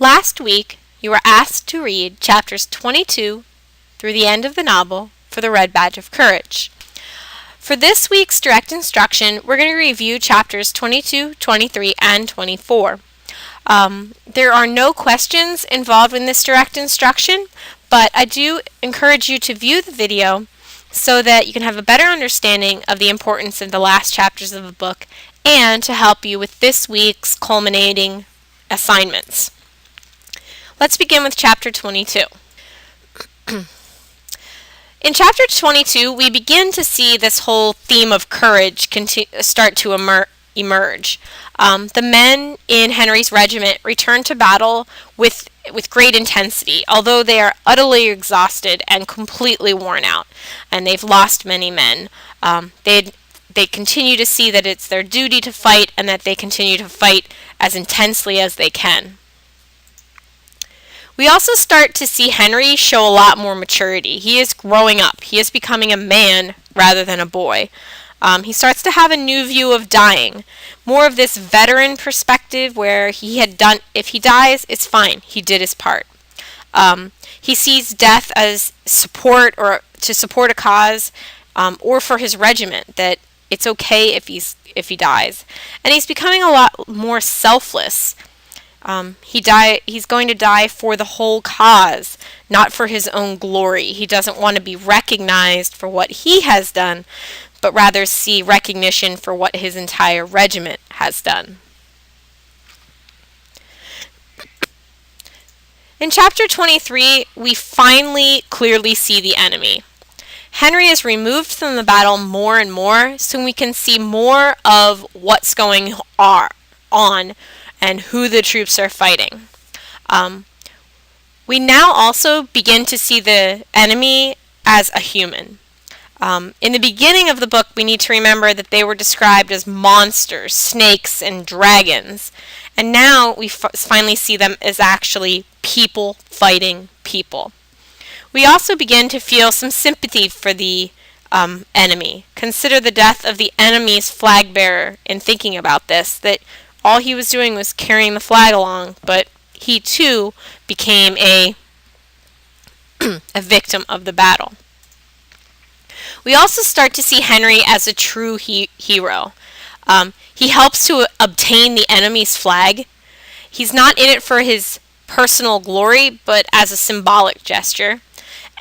Last week, you were asked to read chapters 22 through the end of the novel for the Red Badge of Courage. For this week's direct instruction, we're going to review chapters 22, 23, and 24. There are no questions involved in this direct instruction, but I do encourage you to view the video so that you can have a better understanding of the importance of the last chapters of the book and to help you with this week's culminating assignments. Let's begin with chapter 22. In chapter 22, we begin to see this whole theme of courage start to emerge. The men in Henry's regiment return to battle with great intensity, although they are utterly exhausted and completely worn out, and they've lost many men. They continue to see that it's their duty to fight and that they continue to fight as intensely as they can. We also start to see Henry show a lot more maturity. He is growing up. He is becoming a man rather than a boy. He starts to have a new view of dying. More of this veteran perspective where if he dies, it's fine. He did his part. He sees death as support or to support a cause or for his regiment, that it's okay if he dies. And he's becoming a lot more selfless. He's going to die for the whole cause, not for his own glory. He doesn't want to be recognized for what he has done, but rather see recognition for what his entire regiment has done. In chapter 23, we finally clearly see the enemy. Henry is removed from the battle more and more, so we can see more of what's going on and who the troops are fighting. We now also begin to see the enemy as a human. In the beginning of the book, we need to remember that they were described as monsters, snakes, and dragons. And now we finally see them as actually people fighting people. We also begin to feel some sympathy for the enemy. Consider the death of the enemy's flag bearer in thinking about this, that all he was doing was carrying the flag along, but he too became a victim of the battle. We also start to see Henry as a true hero. He helps to obtain the enemy's flag. He's not in it for his personal glory, but as a symbolic gesture.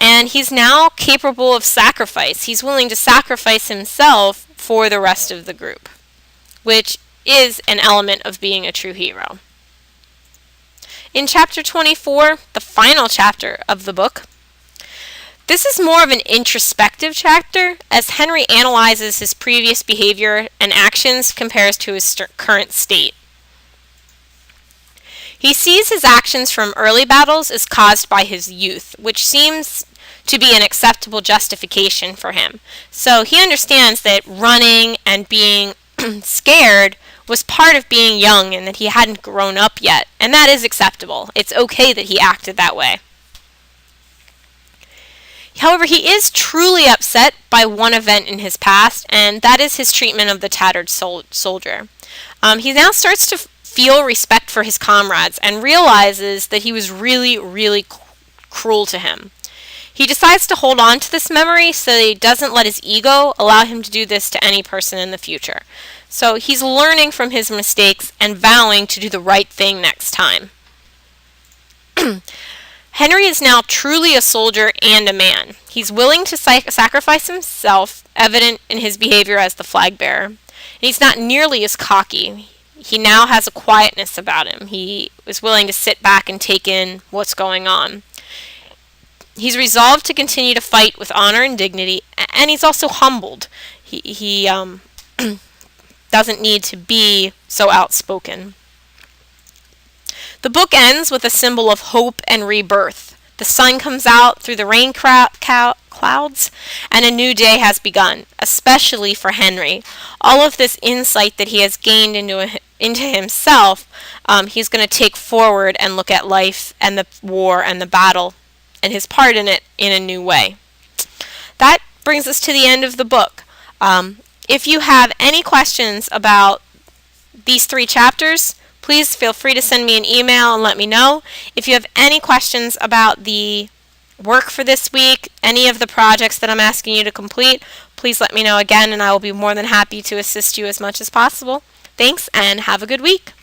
And he's now capable of sacrifice. He's willing to sacrifice himself for the rest of the group, which is an element of being a true hero. In chapter 24, the final chapter of the book, this is more of an introspective chapter as Henry analyzes his previous behavior and actions compares to his current state. He sees his actions from early battles as caused by his youth, which seems to be an acceptable justification for him. So he understands that running and being scared was part of being young and that he hadn't grown up yet, and that is acceptable. It's okay that he acted that way. However, he is truly upset by one event in his past, and that is his treatment of the tattered soldier. He now starts to feel respect for his comrades and realizes that he was really, really cruel to him. He decides to hold on to this memory so that he doesn't let his ego allow him to do this to any person in the future. So he's learning from his mistakes and vowing to do the right thing next time. Henry is now truly a soldier and a man. He's willing to sacrifice himself, evident in his behavior as the flag bearer. And he's not nearly as cocky. He now has a quietness about him. He is willing to sit back and take in what's going on. He's resolved to continue to fight with honor and dignity, and he's also humbled. He doesn't need to be so outspoken. The book ends with a symbol of hope and rebirth. The sun comes out through the rain clouds, and a new day has begun, especially for Henry. All of this insight that he has gained into himself, he's going to take forward and look at life and the war and the battle and his part in it in a new way. That brings us to the end of the book. If you have any questions about these 3 chapters, please feel free to send me an email and let me know. If you have any questions about the work for this week, any of the projects that I'm asking you to complete, please let me know again, and I will be more than happy to assist you as much as possible. Thanks, and have a good week.